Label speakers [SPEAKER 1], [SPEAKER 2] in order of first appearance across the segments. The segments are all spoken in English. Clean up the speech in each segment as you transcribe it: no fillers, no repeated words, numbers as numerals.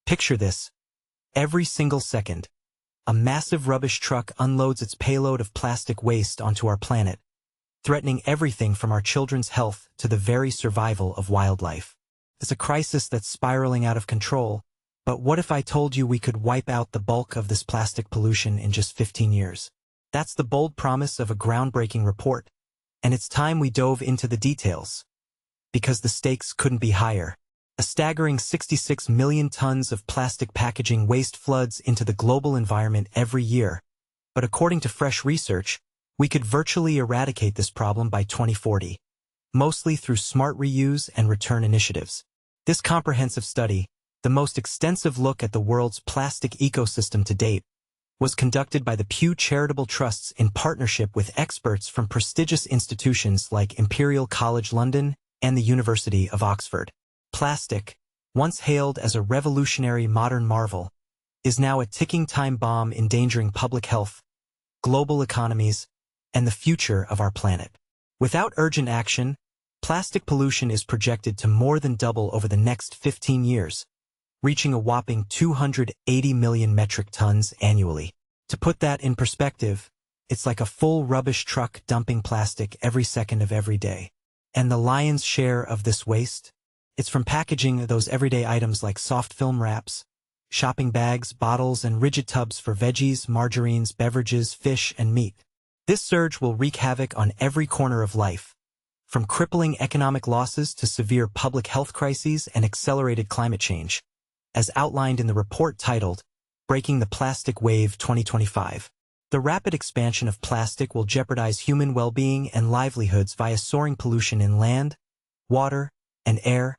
[SPEAKER 1] Picture this. Every single second, a massive rubbish truck unloads its payload of plastic waste onto our planet, threatening everything from our children's health to the very survival of wildlife. It's a crisis that's spiraling out of control, but what if I told you we could wipe out the bulk of this plastic pollution in just 15 years? That's the bold promise of a groundbreaking report, and it's time we dove into the details. Because the stakes couldn't be higher. A staggering 66 million tons of plastic packaging waste floods into the global environment every year. But according to fresh research, we could virtually eradicate this problem by 2040, mostly through smart reuse and return initiatives. This comprehensive study, the most extensive look at the world's plastic ecosystem to date, was conducted by the Pew Charitable Trusts in partnership with experts from prestigious institutions like Imperial College London and the University of Oxford. Plastic, once hailed as a revolutionary modern marvel, is now a ticking time bomb endangering public health, global economies, and the future of our planet. Without urgent action, plastic pollution is projected to more than double over the next 15 years, reaching a whopping 280 million metric tons annually. To put that in perspective, it's like a full rubbish truck dumping plastic every second of every day. And the lion's share of this waste? It's from packaging those everyday items like soft film wraps, shopping bags, bottles, and rigid tubs for veggies, margarines, beverages, fish, and meat. This surge will wreak havoc on every corner of life, from crippling economic losses to severe public health crises and accelerated climate change, as outlined in the report titled, Breaking the Plastic Wave 2025. The rapid expansion of plastic will jeopardize human well-being and livelihoods via soaring pollution in land, water, and air,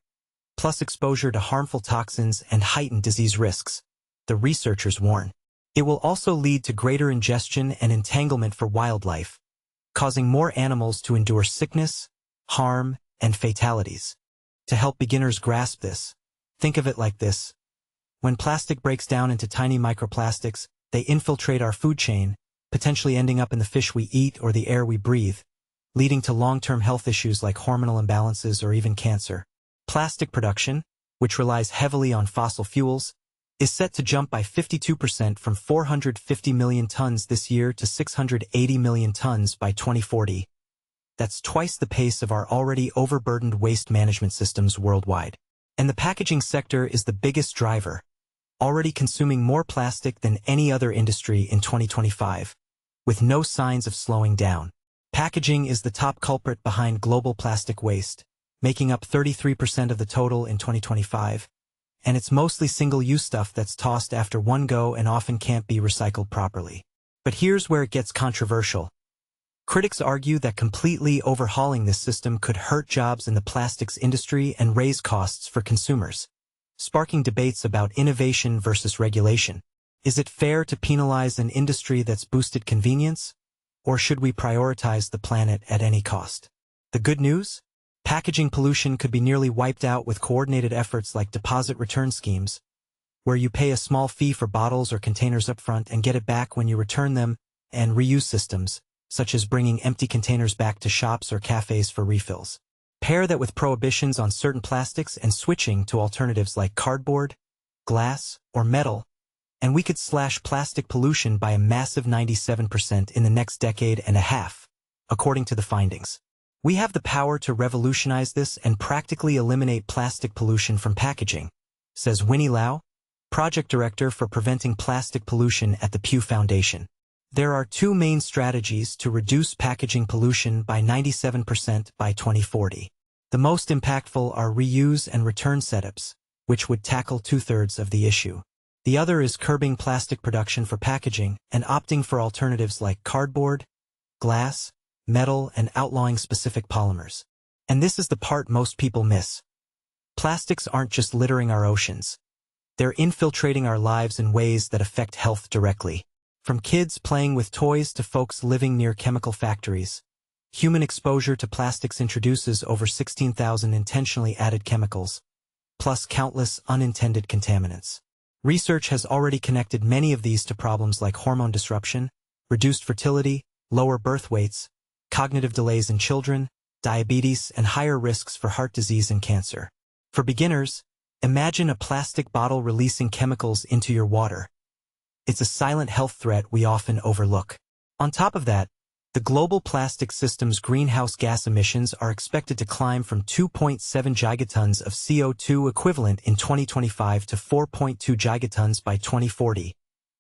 [SPEAKER 1] plus exposure to harmful toxins and heightened disease risks, the researchers warn. It will also lead to greater ingestion and entanglement for wildlife, causing more animals to endure sickness, harm, and fatalities. To help beginners grasp this, think of it like this. When plastic breaks down into tiny microplastics, they infiltrate our food chain, potentially ending up in the fish we eat or the air we breathe, leading to long-term health issues like hormonal imbalances or even cancer. Plastic production, which relies heavily on fossil fuels, is set to jump by 52% from 450 million tons this year to 680 million tons by 2040. That's twice the pace of our already overburdened waste management systems worldwide. And the packaging sector is the biggest driver, already consuming more plastic than any other industry in 2025, with no signs of slowing down. Packaging is the top culprit behind global plastic waste, making up 33% of the total in 2025, and it's mostly single-use stuff that's tossed after one go and often can't be recycled properly. But here's where it gets controversial. Critics argue that completely overhauling this system could hurt jobs in the plastics industry and raise costs for consumers, sparking debates about innovation versus regulation. Is it fair to penalize an industry that's boosted convenience, or should we prioritize the planet at any cost? The good news? Packaging pollution could be nearly wiped out with coordinated efforts like deposit return schemes, where you pay a small fee for bottles or containers upfront and get it back when you return them, and reuse systems, such as bringing empty containers back to shops or cafes for refills. Pair that with prohibitions on certain plastics and switching to alternatives like cardboard, glass, or metal, and we could slash plastic pollution by a massive 97% in the next decade and a half, according to the findings. We have the power to revolutionize this and practically eliminate plastic pollution from packaging, says Winnie Lau, project director for preventing plastic pollution at the Pew Foundation. There are two main strategies to reduce packaging pollution by 97% by 2040. The most impactful are reuse and return setups, which would tackle 2/3 of the issue. The other is curbing plastic production for packaging and opting for alternatives like cardboard, glass, metal, and outlawing specific polymers. And this is the part most people miss. Plastics aren't just littering our oceans. They're infiltrating our lives in ways that affect health directly. From kids playing with toys to folks living near chemical factories, human exposure to plastics introduces over 16,000 intentionally added chemicals, plus countless unintended contaminants. Research has already connected many of these to problems like hormone disruption, reduced fertility, lower birth weights, cognitive delays in children, diabetes, and higher risks for heart disease and cancer. For beginners, Imagine a plastic bottle releasing chemicals into your water. It's a silent health threat we often overlook. On top of that, the global plastic system's greenhouse gas emissions are expected to climb from 2.7 gigatons of CO2 equivalent in 2025 to 4.2 gigatons by 2040,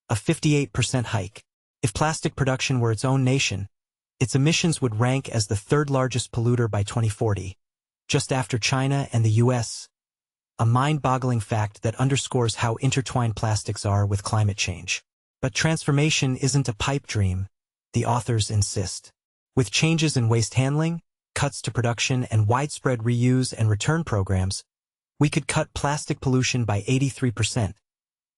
[SPEAKER 1] a 58% hike. If plastic production were its own nation, its emissions would rank as the third largest polluter by 2040, just after China and the US, a mind-boggling fact that underscores how intertwined plastics are with climate change. But transformation isn't a pipe dream, the authors insist. With changes in waste handling, cuts to production, and widespread reuse and return programs, we could cut plastic pollution by 83%,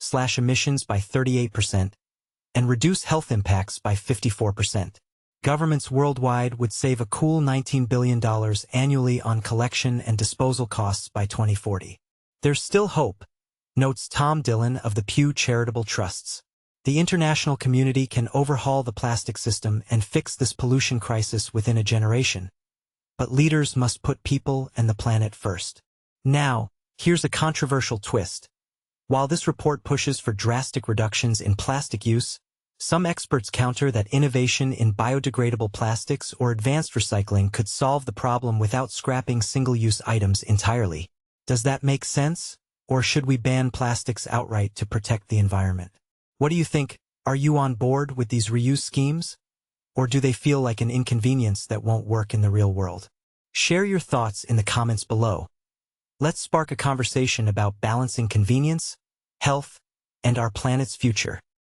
[SPEAKER 1] slash emissions by 38%, and reduce health impacts by 54%. Governments worldwide would save a cool $19 billion annually on collection and disposal costs by 2040. There's still hope, notes Tom Dillon of the Pew Charitable Trusts. The international community can overhaul the plastic system and fix this pollution crisis within a generation. But leaders must put people and the planet first. Now, here's a controversial twist. While this report pushes for drastic reductions in plastic use, some experts counter that innovation in biodegradable plastics or advanced recycling could solve the problem without scrapping single-use items entirely. Does that make sense? Or should we ban plastics outright to protect the environment? What do you think? Are you on board with these reuse schemes? Or do they feel like an inconvenience that won't work in the real world? Share your thoughts in the comments below. Let's spark a conversation about balancing convenience, health, and our planet's future.